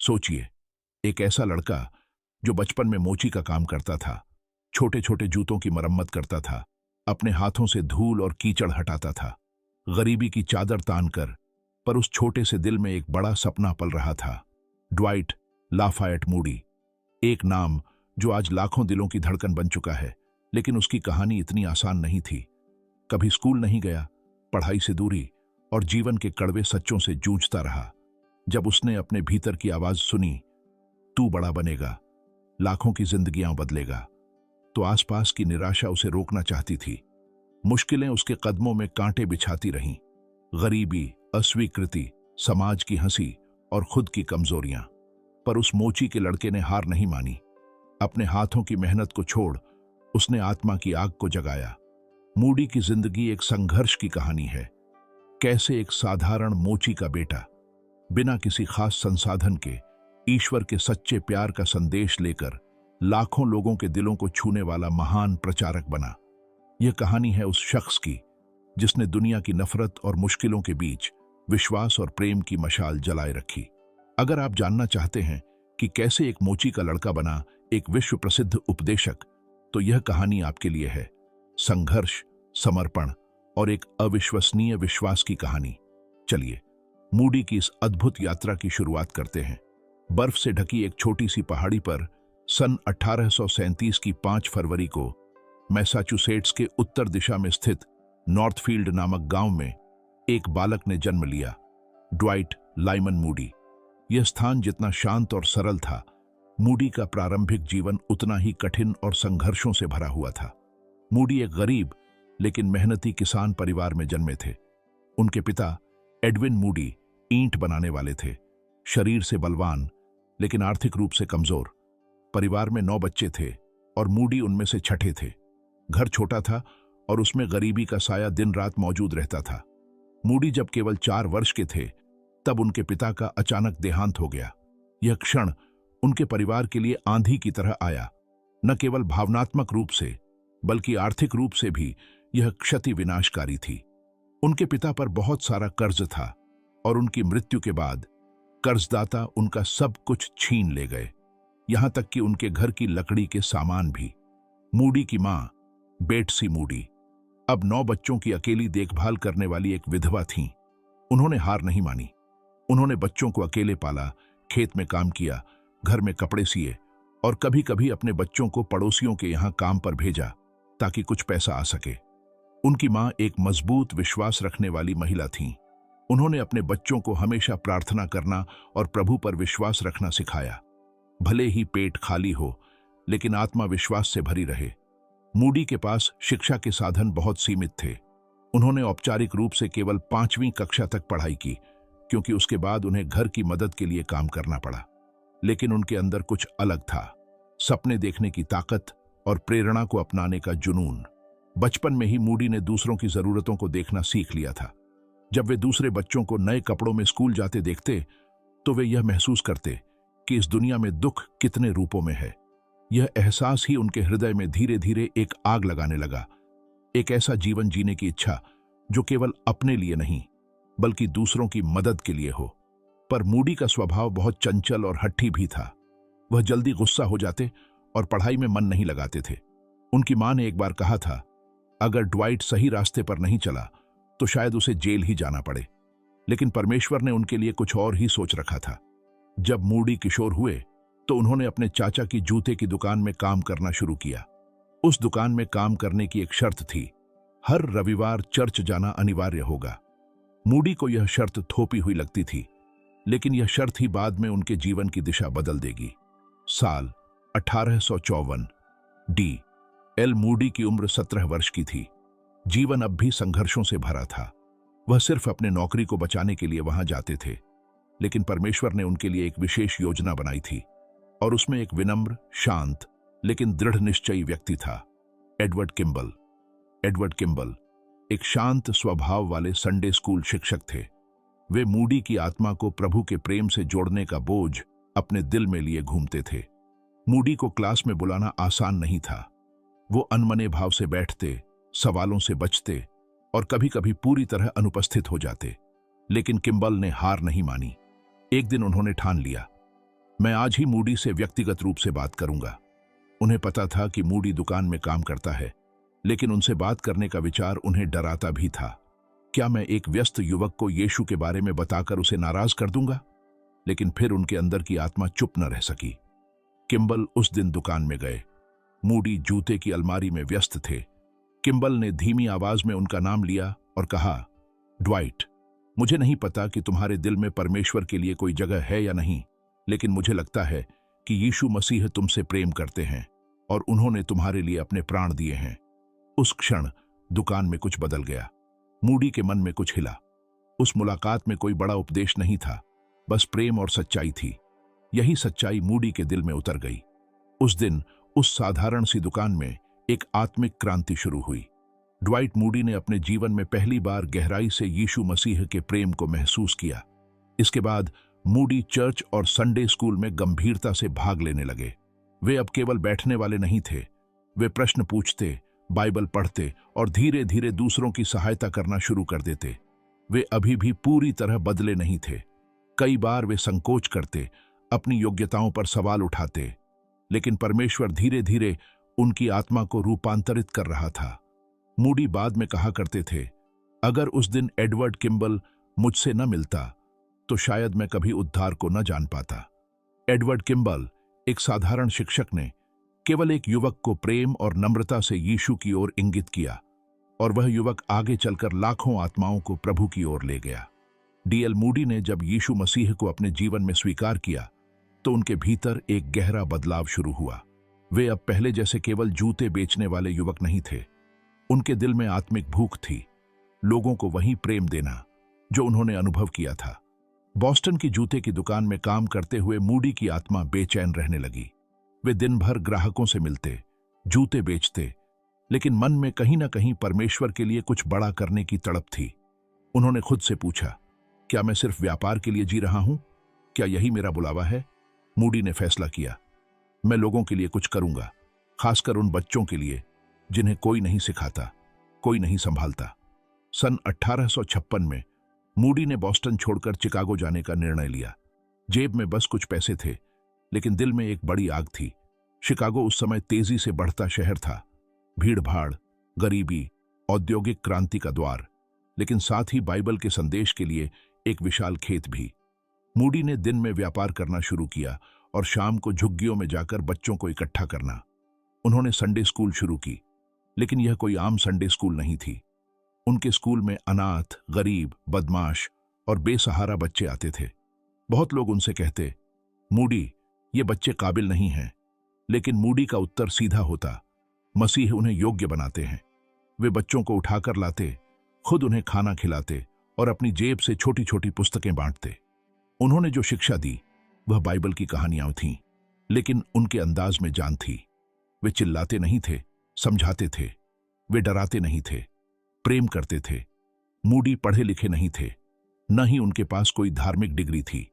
सोचिए, एक ऐसा लड़का जो बचपन में मोची का काम करता था, छोटे छोटे जूतों की मरम्मत करता था, अपने हाथों से धूल और कीचड़ हटाता था, गरीबी की चादर तानकर, पर उस छोटे से दिल में एक बड़ा सपना पल रहा था। ड्वाइट लाफायट मूडी, एक नाम जो आज लाखों दिलों की धड़कन बन चुका है, लेकिन उसकी कहानी इतनी आसान नहीं थी। कभी स्कूल नहीं गया, पढ़ाई से दूरी और जीवन के कड़वे सच्चों से जूझता रहा। जब उसने अपने भीतर की आवाज सुनी, तू बड़ा बनेगा, लाखों की जिंदगियां बदलेगा, तो आसपास की निराशा उसे रोकना चाहती थी। मुश्किलें उसके कदमों में कांटे बिछाती रहीं, गरीबी, अस्वीकृति, समाज की हंसी और खुद की कमजोरियां। पर उस मोची के लड़के ने हार नहीं मानी। अपने हाथों की मेहनत को छोड़ उसने आत्मा की आग को जगाया। मूडी की जिंदगी एक संघर्ष की कहानी है। कैसे एक साधारण मोची का बेटा बिना किसी खास संसाधन के ईश्वर के सच्चे प्यार का संदेश लेकर लाखों लोगों के दिलों को छूने वाला महान प्रचारक बना। यह कहानी है उस शख्स की जिसने दुनिया की नफरत और मुश्किलों के बीच विश्वास और प्रेम की मशाल जलाए रखी। अगर आप जानना चाहते हैं कि कैसे एक मोची का लड़का बना एक विश्व प्रसिद्ध उपदेशक, तो यह कहानी आपके लिए है। संघर्ष, समर्पण और एक अविश्वसनीय विश्वास की कहानी। चलिए मूडी की इस अद्भुत यात्रा की शुरुआत करते हैं। बर्फ से ढकी एक छोटी सी पहाड़ी पर सन 1837 की 5 फरवरी को मैसाचुसेट्स के उत्तर दिशा में स्थित नॉर्थफील्ड नामक गांव में एक बालक ने जन्म लिया, ड्वाइट लाइमन मूडी। यह स्थान जितना शांत और सरल था, मूडी का प्रारंभिक जीवन उतना ही कठिन और संघर्षों से भरा हुआ था। मूडी एक गरीब लेकिन मेहनती किसान परिवार में जन्मे थे। उनके पिता एडविन मूडी ईंट बनाने वाले थे, शरीर से बलवान लेकिन आर्थिक रूप से कमजोर। परिवार में 9 बच्चे थे और मूडी उनमें से छठे थे। घर छोटा था और उसमें गरीबी का साया दिन रात मौजूद रहता था। मूडी जब केवल 4 वर्ष के थे, तब उनके पिता का अचानक देहांत हो गया। यह क्षण उनके परिवार के लिए आंधी की तरह आया। न केवल भावनात्मक रूप से बल्कि आर्थिक रूप से भी यह क्षति विनाशकारी थी। उनके पिता पर बहुत सारा कर्ज था और उनकी मृत्यु के बाद कर्जदाता उनका सब कुछ छीन ले गए, यहां तक कि उनके घर की लकड़ी के सामान भी। मूडी की मां बेटसी मूडी अब 9 बच्चों की अकेली देखभाल करने वाली एक विधवा थीं। उन्होंने हार नहीं मानी। उन्होंने बच्चों को अकेले पाला, खेत में काम किया, घर में कपड़े सिए और कभी कभी अपने बच्चों को पड़ोसियों के यहां काम पर भेजा ताकि कुछ पैसा आ सके। उनकी मां एक मजबूत विश्वास रखने वाली महिला थीं। उन्होंने अपने बच्चों को हमेशा प्रार्थना करना और प्रभु पर विश्वास रखना सिखाया। भले ही पेट खाली हो, लेकिन आत्मा विश्वास से भरी रहे। मूडी के पास शिक्षा के साधन बहुत सीमित थे। उन्होंने औपचारिक रूप से केवल 5वीं कक्षा तक पढ़ाई की, क्योंकि उसके बाद उन्हें घर की मदद के लिए काम करना पड़ा। लेकिन उनके अंदर कुछ अलग था, सपने देखने की ताकत और प्रेरणा को अपनाने का जुनून। बचपन में ही मूडी ने दूसरों की जरूरतों को देखना सीख लिया था। जब वे दूसरे बच्चों को नए कपड़ों में स्कूल जाते देखते, तो वे यह महसूस करते कि इस दुनिया में दुख कितने रूपों में है। यह एहसास ही उनके हृदय में धीरे धीरे एक आग लगाने लगा, एक ऐसा जीवन जीने की इच्छा जो केवल अपने लिए नहीं बल्कि दूसरों की मदद के लिए हो। पर मूडी का स्वभाव बहुत चंचल और हट्ठी भी था। वह जल्दी गुस्सा हो जाते और पढ़ाई में मन नहीं लगाते थे। उनकी मां ने एक बार कहा था, अगर ड्वाइट सही रास्ते पर नहीं चला तो शायद उसे जेल ही जाना पड़े। लेकिन परमेश्वर ने उनके लिए कुछ और ही सोच रखा था। जब मूडी किशोर हुए तो उन्होंने अपने चाचा की जूते की दुकान में काम करना शुरू किया। उस दुकान में काम करने की एक शर्त थी, हर रविवार चर्च जाना अनिवार्य होगा। मूडी को यह शर्त थोपी हुई लगती थी, लेकिन यह शर्त ही बाद में उनके जीवन की दिशा बदल देगी। साल 1854। डी एल मूडी की उम्र 17 वर्ष की थी। जीवन अब भी संघर्षों से भरा था। वह सिर्फ अपने नौकरी को बचाने के लिए वहां जाते थे, लेकिन परमेश्वर ने उनके लिए एक विशेष योजना बनाई थी और उसमें एक विनम्र, शांत लेकिन दृढ़ निश्चयी व्यक्ति था, एडवर्ड किम्बल। एडवर्ड किम्बल एक शांत स्वभाव वाले संडे स्कूल शिक्षक थे। वे मूडी की आत्मा को प्रभु के प्रेम से जोड़ने का बोझ अपने दिल में लिए घूमते थे। मूडी को क्लास में बुलाना आसान नहीं था। वो अनमने भाव से बैठते, सवालों से बचते और कभी कभी पूरी तरह अनुपस्थित हो जाते। लेकिन किम्बल ने हार नहीं मानी। एक दिन उन्होंने ठान लिया, मैं आज ही मूडी से व्यक्तिगत रूप से बात करूंगा। उन्हें पता था कि मूडी दुकान में काम करता है, लेकिन उनसे बात करने का विचार उन्हें डराता भी था। क्या मैं एक व्यस्त युवक को यीशु के बारे में बताकर उसे नाराज कर दूंगा? लेकिन फिर उनके अंदर की आत्मा चुप न रह सकी। किम्बल उस दिन दुकान में गए। मूडी जूते की अलमारी में व्यस्त थे। किम्बल ने धीमी आवाज में उनका नाम लिया और कहा, ड्वाइट, मुझे नहीं पता कि तुम्हारे दिल में परमेश्वर के लिए कोई जगह है या नहीं, लेकिन मुझे लगता है कि यीशु मसीह तुमसे प्रेम करते हैं और उन्होंने तुम्हारे लिए अपने प्राण दिए हैं। उस क्षण दुकान में कुछ बदल गया। मूडी के मन में कुछ हिला। उस मुलाकात में कोई बड़ा उपदेश नहीं था, बस प्रेम और सच्चाई थी। यही सच्चाई मूडी के दिल में उतर गई। उस दिन उस साधारण सी दुकान में एक आत्मिक क्रांति शुरू हुई। ड्वाइट मूडी ने अपने जीवन में पहली बार गहराई से यीशु मसीह के प्रेम को महसूस किया। इसके बाद मूडी चर्च और संडे स्कूल में गंभीरता से भाग लेने लगे। वे अब केवल बैठने वाले नहीं थे। वे प्रश्न पूछते, बाइबल पढ़ते और धीरे धीरे दूसरों की सहायता करना शुरू कर देते। वे अभी भी पूरी तरह बदले नहीं थे। कई बार वे संकोच करते, अपनी योग्यताओं पर सवाल उठाते, लेकिन परमेश्वर धीरे धीरे उनकी आत्मा को रूपांतरित कर रहा था। मूडी बाद में कहा करते थे, अगर उस दिन एडवर्ड किम्बल मुझसे न मिलता तो शायद मैं कभी उद्धार को न जान पाता। एडवर्ड किम्बल, एक साधारण शिक्षक ने केवल एक युवक को प्रेम और नम्रता से यीशु की ओर इंगित किया और वह युवक आगे चलकर लाखों आत्माओं को प्रभु की ओर ले गया। डीएल मूडी ने जब यीशु मसीह को अपने जीवन में स्वीकार किया तो उनके भीतर एक गहरा बदलाव शुरू हुआ। वे अब पहले जैसे केवल जूते बेचने वाले युवक नहीं थे। उनके दिल में आत्मिक भूख थी, लोगों को वही प्रेम देना जो उन्होंने अनुभव किया था। बॉस्टन की जूते की दुकान में काम करते हुए मूडी की आत्मा बेचैन रहने लगी। वे दिन भर ग्राहकों से मिलते, जूते बेचते, लेकिन मन में कहीं ना कहीं परमेश्वर के लिए कुछ बड़ा करने की तड़प थी। उन्होंने खुद से पूछा, क्या मैं सिर्फ व्यापार के लिए जी रहा हूं? क्या यही मेरा बुलावा है? मूडी ने फैसला किया, मैं लोगों के लिए कुछ करूंगा, खासकर उन बच्चों के लिए जिन्हें कोई नहीं सिखाता, कोई नहीं संभालता। सन 1856 में मूडी ने बॉस्टन छोड़कर चिकागो जाने का निर्णय लिया। जेब में बस कुछ पैसे थे, लेकिन दिल में एक बड़ी आग थी। शिकागो उस समय तेजी से बढ़ता शहर था, भीड़-भाड़, गरीबी, औद्योगिक क्रांति का द्वार, लेकिन साथ ही बाइबल के संदेश के लिए एक विशाल खेत भी। मूडी ने दिन में व्यापार करना शुरू किया और शाम को झुग्गियों में जाकर बच्चों को इकट्ठा करना। उन्होंने संडे स्कूल शुरू की, लेकिन यह कोई आम संडे स्कूल नहीं थी। उनके स्कूल में अनाथ, गरीब, बदमाश और बेसहारा बच्चे आते थे। बहुत लोग उनसे कहते, मूडी, ये बच्चे काबिल नहीं हैं। लेकिन मूडी का उत्तर सीधा होता, मसीह उन्हें योग्य बनाते हैं। वे बच्चों को उठाकर लाते, खुद उन्हें खाना खिलाते और अपनी जेब से छोटी छोटी पुस्तकें बांटते। उन्होंने जो शिक्षा दी वह बाइबल की कहानियां थीं, लेकिन उनके अंदाज में जान थी। वे चिल्लाते नहीं थे, समझाते थे। वे डराते नहीं थे, प्रेम करते थे। मूडी पढ़े लिखे नहीं थे, न ही उनके पास कोई धार्मिक डिग्री थी।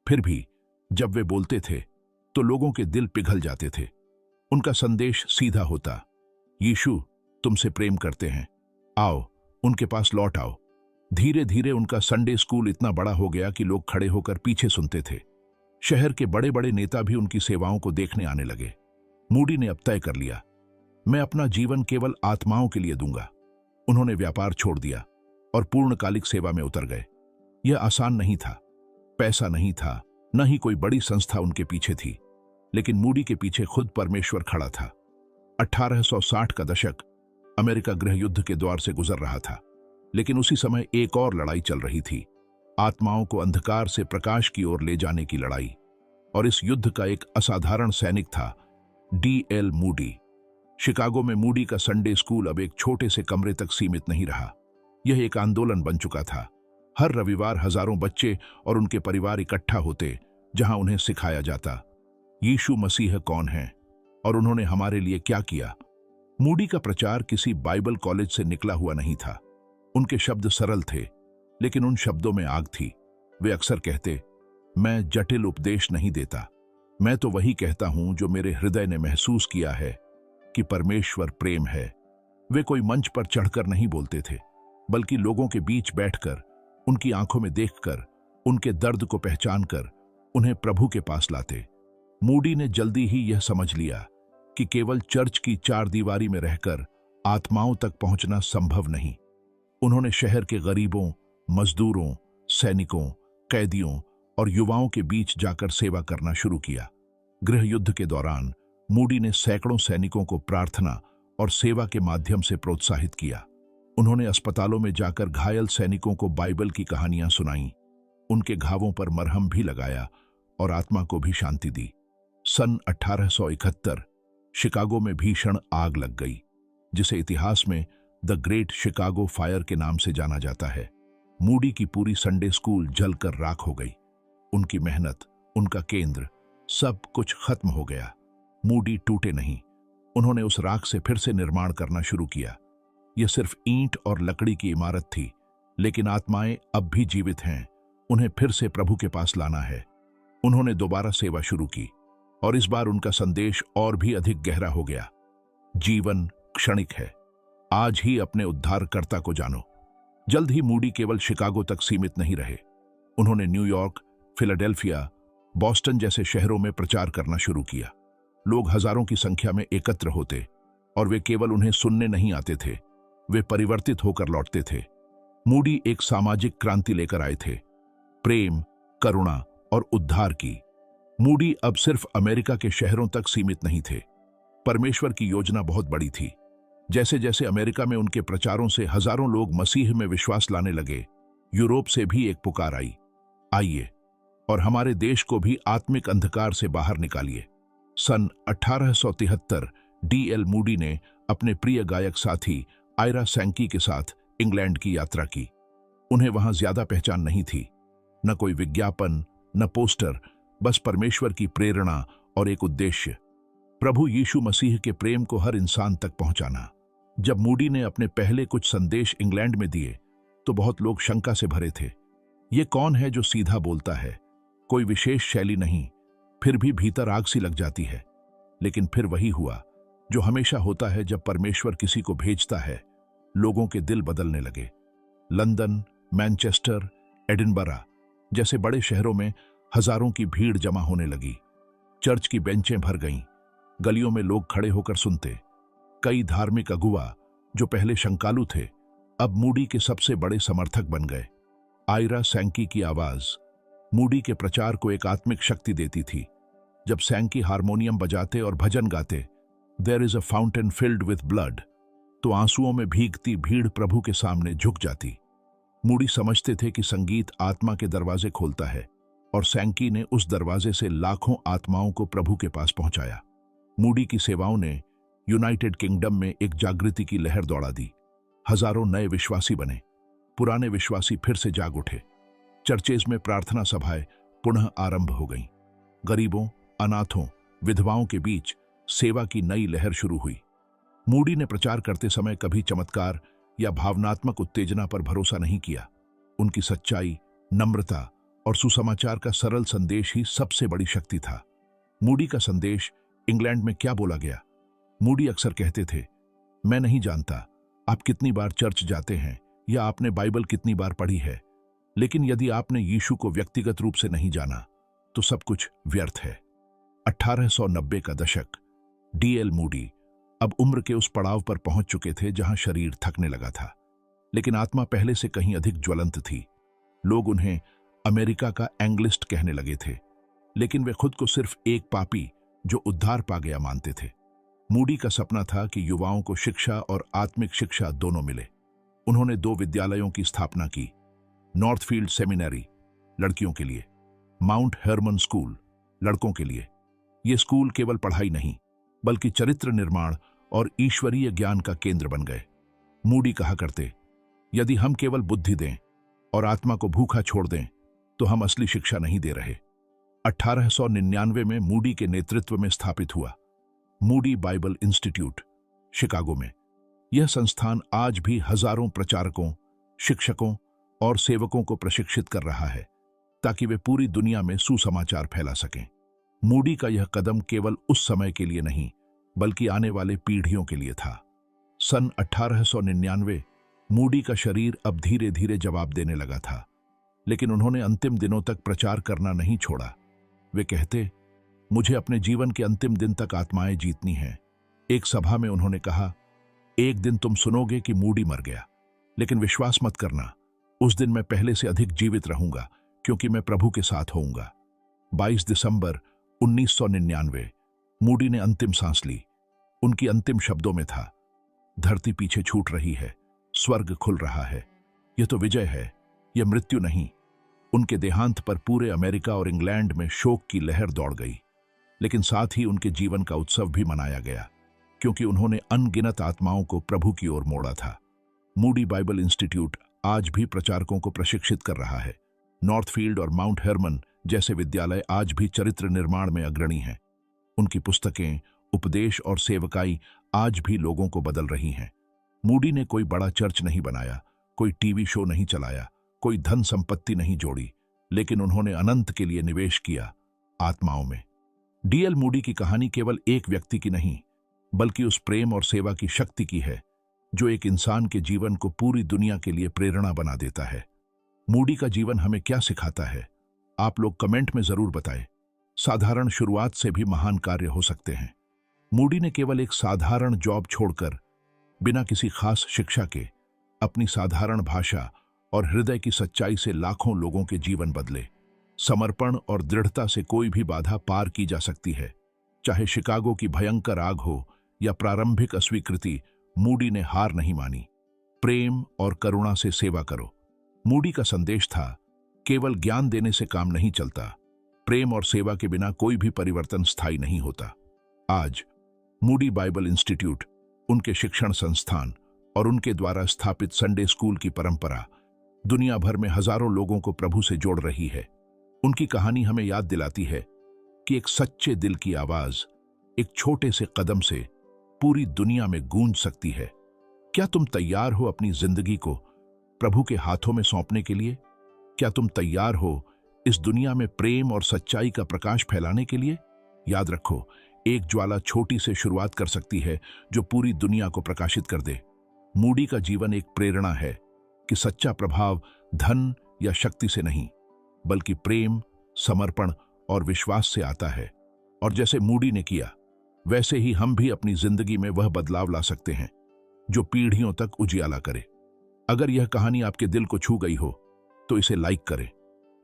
फिर भी जब वे बोलते थे तो लोगों के दिल पिघल जाते थे। उनका संदेश सीधा होता, यीशु तुमसे प्रेम करते हैं, आओ उनके पास लौट आओ। धीरे धीरे उनका संडे स्कूल इतना बड़ा हो गया कि लोग खड़े होकर पीछे सुनते थे। शहर के बड़े बड़े नेता भी उनकी सेवाओं को देखने आने लगे। मूडी ने अब तय कर लिया, मैं अपना जीवन केवल आत्माओं के लिए दूंगा। उन्होंने व्यापार छोड़ दिया और पूर्णकालिक सेवा में उतर गए। यह आसान नहीं था, पैसा नहीं था, न ही कोई बड़ी संस्था उनके पीछे थी, लेकिन मूडी के पीछे खुद परमेश्वर खड़ा था। 1860 का दशक अमेरिका गृह युद्ध के द्वार से गुजर रहा था, लेकिन उसी समय एक और लड़ाई चल रही थी, आत्माओं को अंधकार से प्रकाश की ओर ले जाने की लड़ाई। और इस युद्ध का एक असाधारण सैनिक था, डीएल मूडी। शिकागो में मूडी का संडे स्कूल अब एक छोटे से कमरे तक सीमित नहीं रहा। यह एक आंदोलन बन चुका था। हर रविवार हजारों बच्चे और उनके परिवार इकट्ठा होते, जहां उन्हें सिखाया जाता, यीशु मसीह कौन है और उन्होंने हमारे लिए क्या किया। मूडी का प्रचार किसी बाइबल कॉलेज से निकला हुआ नहीं था। उनके शब्द सरल थे, लेकिन उन शब्दों में आग थी। वे अक्सर कहते, मैं जटिल उपदेश नहीं देता, मैं तो वही कहता हूं जो मेरे हृदय ने महसूस किया है कि परमेश्वर प्रेम है। वे कोई मंच पर चढ़कर नहीं बोलते थे, बल्कि लोगों के बीच बैठकर, उनकी आंखों में देखकर, उनके दर्द को पहचानकर उन्हें प्रभु के पास लाते। मूडी ने जल्दी ही यह समझ लिया कि केवल चर्च की चार दीवारी में रहकर आत्माओं तक पहुंचना संभव नहीं। उन्होंने शहर के गरीबों, मजदूरों, सैनिकों, कैदियों और युवाओं के बीच जाकर सेवा करना शुरू किया। गृह युद्ध के दौरान मूडी ने सैकड़ों सैनिकों को प्रार्थना और सेवा के माध्यम से प्रोत्साहित किया। उन्होंने अस्पतालों में जाकर घायल सैनिकों को बाइबल की कहानियां सुनाईं, उनके घावों पर मरहम भी लगाया और आत्मा को भी शांति दी। सन 1871 शिकागो में भीषण आग लग गई, जिसे इतिहास में द ग्रेट शिकागो फायर के नाम से जाना जाता है। मूडी की पूरी संडे स्कूल जलकर राख हो गई। उनकी मेहनत, उनका केंद्र, सब कुछ खत्म हो गया। मूडी टूटे नहीं। उन्होंने उस राख से फिर से निर्माण करना शुरू किया। यह सिर्फ ईंट और लकड़ी की इमारत थी, लेकिन आत्माएं अब भी जीवित हैं। उन्हें फिर से प्रभु के पास लाना है। उन्होंने दोबारा सेवा शुरू की और इस बार उनका संदेश और भी अधिक गहरा हो गया। जीवन क्षणिक है, आज ही अपने उद्धारकर्ता को जानो। जल्द ही मूडी केवल शिकागो तक सीमित नहीं रहे। उन्होंने न्यूयॉर्क, फिलाडेल्फिया, बॉस्टन जैसे शहरों में प्रचार करना शुरू किया। लोग हजारों की संख्या में एकत्र होते और वे केवल उन्हें सुनने नहीं आते थे, वे परिवर्तित होकर लौटते थे। मूडी एक सामाजिक क्रांति लेकर आए थे, प्रेम, करुणा और उद्धार की। मूडी अब सिर्फ अमेरिका के शहरों तक सीमित नहीं थे। परमेश्वर की योजना बहुत बड़ी थी। जैसे जैसे अमेरिका में उनके प्रचारों से हजारों लोग मसीह में विश्वास लाने लगे, यूरोप से भी एक पुकार आई, आइए और हमारे देश को भी आत्मिक अंधकार से बाहर निकालिए। सन 1873 D.L. मूडी ने अपने प्रिय गायक साथी आयरा सैंकी के साथ इंग्लैंड की यात्रा की। उन्हें वहां ज्यादा पहचान नहीं थी, न कोई विज्ञापन, न पोस्टर, बस परमेश्वर की प्रेरणा और एक उद्देश्य, प्रभु यीशु मसीह के प्रेम को हर इंसान तक पहुंचाना। जब मूडी ने अपने पहले कुछ संदेश इंग्लैंड में दिए तो बहुत लोग शंका से भरे थे। ये कौन है जो सीधा बोलता है, कोई विशेष शैली नहीं, फिर भी भीतर आग सी लग जाती है। लेकिन फिर वही हुआ जो हमेशा होता है जब परमेश्वर किसी को भेजता है, लोगों के दिल बदलने लगे। लंदन, मैनचेस्टर, एडिनबरा जैसे बड़े शहरों में हजारों की भीड़ जमा होने लगी। चर्च की बेंचें भर गईं, गलियों में लोग खड़े होकर सुनते। कई धार्मिक अगुवा जो पहले शंकालु थे, अब मूडी के सबसे बड़े समर्थक बन गए। आयरा सैंकी की आवाज मूडी के प्रचार को एक आत्मिक शक्ति देती थी। जब सैंकी हारमोनियम बजाते और भजन गाते, there is a fountain filled with blood, तो आंसुओं में भीगती भीड़ प्रभु के सामने झुक जाती। मूडी समझते थे कि संगीत आत्मा के दरवाजे खोलता है और सैंकी ने उस दरवाजे से लाखों आत्माओं को प्रभु के पास पहुंचाया। मूडी की सेवाओं ने यूनाइटेड किंगडम में एक जागृति की लहर दौड़ा दी। हजारों नए विश्वासी बने, पुराने विश्वासी फिर से जाग उठे। चर्चेज में प्रार्थना सभाएं पुनः आरंभ हो गईं। गरीबों, अनाथों, विधवाओं के बीच सेवा की नई लहर शुरू हुई। मूडी ने प्रचार करते समय कभी चमत्कार या भावनात्मक उत्तेजना पर भरोसा नहीं किया। उनकी सच्चाई, नम्रता और सुसमाचार का सरल संदेश ही सबसे बड़ी शक्ति था। मूडी का संदेश इंग्लैंड में क्या बोला गया? मूडी अक्सर कहते थे, मैं नहीं जानता आप कितनी बार चर्च जाते हैं या आपने बाइबल कितनी बार पढ़ी है, लेकिन यदि आपने यीशु को व्यक्तिगत रूप से नहीं जाना तो सब कुछ व्यर्थ है। 1890 का दशक। D.L. मूडी अब उम्र के उस पड़ाव पर पहुंच चुके थे जहां शरीर थकने लगा था, लेकिन आत्मा पहले से कहीं अधिक ज्वलंत थी। लोग उन्हें अमेरिका का एंग्लिस्ट कहने लगे थे, लेकिन वे खुद को सिर्फ एक पापी जो उद्धार पा गया मानते थे। मूडी का सपना था कि युवाओं को शिक्षा और आत्मिक शिक्षा दोनों मिले। उन्होंने 2 विद्यालयों की स्थापना की, नॉर्थफील्ड सेमिनरी लड़कियों के लिए, माउंट हर्मन स्कूल लड़कों के लिए। ये स्कूल केवल पढ़ाई नहीं बल्कि चरित्र निर्माण और ईश्वरीय ज्ञान का केंद्र बन गए। मूडी कहा करते, यदि हम केवल बुद्धि दें और आत्मा को भूखा छोड़ दें तो हम असली शिक्षा नहीं दे रहे। 1899 में मूडी के नेतृत्व में स्थापित हुआ मूडी बाइबल इंस्टीट्यूट शिकागो में। यह संस्थान आज भी हजारों प्रचारकों, शिक्षकों और सेवकों को प्रशिक्षित कर रहा है ताकि वे पूरी दुनिया में सुसमाचार फैला सकें। मूडी का यह कदम केवल उस समय के लिए नहीं बल्कि आने वाले पीढ़ियों के लिए था। सन 1899 मूडी का शरीर अब धीरे धीरे जवाब देने लगा था, लेकिन उन्होंने अंतिम दिनों तक प्रचार करना नहीं छोड़ा। वे कहते, मुझे अपने जीवन के अंतिम दिन तक आत्माएं जीतनी हैं। एक सभा में उन्होंने कहा, एक दिन तुम सुनोगे कि मूडी मर गया, लेकिन विश्वास मत करना, उस दिन मैं पहले से अधिक जीवित रहूंगा, क्योंकि मैं प्रभु के साथ होऊंगा। 22 दिसंबर 1999 मूडी ने अंतिम सांस ली। उनकी अंतिम शब्दों में था, धरती पीछे छूट रही है, स्वर्ग खुल रहा है। यह तो विजय है, यह मृत्यु नहीं। उनके देहांत पर पूरे अमेरिका और इंग्लैंड में शोक की लहर दौड़ गई, लेकिन साथ ही उनके जीवन का उत्सव भी मनाया गया, क्योंकि उन्होंने अनगिनत आत्माओं को प्रभु की ओर मोड़ा था। मूडी बाइबल इंस्टीट्यूट आज भी प्रचारकों को प्रशिक्षित कर रहा है। नॉर्थफील्ड और माउंट हर्मन जैसे विद्यालय आज भी चरित्र निर्माण में अग्रणी हैं। उनकी पुस्तकें, उपदेश और सेवकाई आज भी लोगों को बदल रही हैं। मूडी ने कोई बड़ा चर्च नहीं बनाया, कोई टीवी शो नहीं चलाया, कोई धन संपत्ति नहीं जोड़ी, लेकिन उन्होंने अनंत के लिए निवेश किया, आत्माओं में। डीएल मूडी की कहानी केवल एक व्यक्ति की नहीं, बल्कि उस प्रेम और सेवा की शक्ति की है जो एक इंसान के जीवन को पूरी दुनिया के लिए प्रेरणा बना देता है। मूडी का जीवन हमें क्या सिखाता है? आप लोग कमेंट में जरूर बताएं। साधारण शुरुआत से भी महान कार्य हो सकते हैं। मूडी ने केवल एक साधारण जॉब छोड़कर, बिना किसी खास शिक्षा के, अपनी साधारण भाषा और हृदय की सच्चाई से लाखों लोगों के जीवन बदले। समर्पण और दृढ़ता से कोई भी बाधा पार की जा सकती है, चाहे शिकागो की भयंकर आग हो या प्रारंभिक अस्वीकृति। मूडी ने हार नहीं मानी। प्रेम और करुणा से सेवा करो। मूडी का संदेश था, केवल ज्ञान देने से काम नहीं चलता, प्रेम और सेवा के बिना कोई भी परिवर्तन स्थायी नहीं होता। आज मूडी बाइबल इंस्टीट्यूट, उनके शिक्षण संस्थान और उनके द्वारा स्थापित संडे स्कूल की परंपरा दुनिया भर में हजारों लोगों को प्रभु से जोड़ रही है। उनकी कहानी हमें याद दिलाती है कि एक सच्चे दिल की आवाज एक छोटे से कदम से पूरी दुनिया में गूंज सकती है। क्या तुम तैयार हो अपनी जिंदगी को प्रभु के हाथों में सौंपने के लिए? क्या तुम तैयार हो इस दुनिया में प्रेम और सच्चाई का प्रकाश फैलाने के लिए? याद रखो, एक ज्वाला छोटी से शुरुआत कर सकती है जो पूरी दुनिया को प्रकाशित कर दे। मूडी का जीवन एक प्रेरणा है कि सच्चा प्रभाव धन या शक्ति से नहीं, बल्कि प्रेम, समर्पण और विश्वास से आता है। और जैसे मूडी ने किया, वैसे ही हम भी अपनी जिंदगी में वह बदलाव ला सकते हैं जो पीढ़ियों तक उजियाला करे। अगर यह कहानी आपके दिल को छू गई हो तो इसे लाइक करें।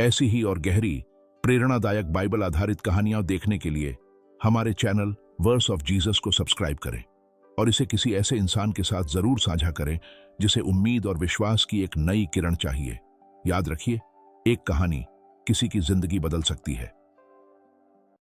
ऐसी ही और गहरी, प्रेरणादायक बाइबल आधारित कहानियां देखने के लिए हमारे चैनल वर्स ऑफ जीसस को सब्सक्राइब करें और इसे किसी ऐसे इंसान के साथ जरूर साझा करें जिसे उम्मीद और विश्वास की एक नई किरण चाहिए। याद रखिए, एक कहानी किसी की जिंदगी बदल सकती है।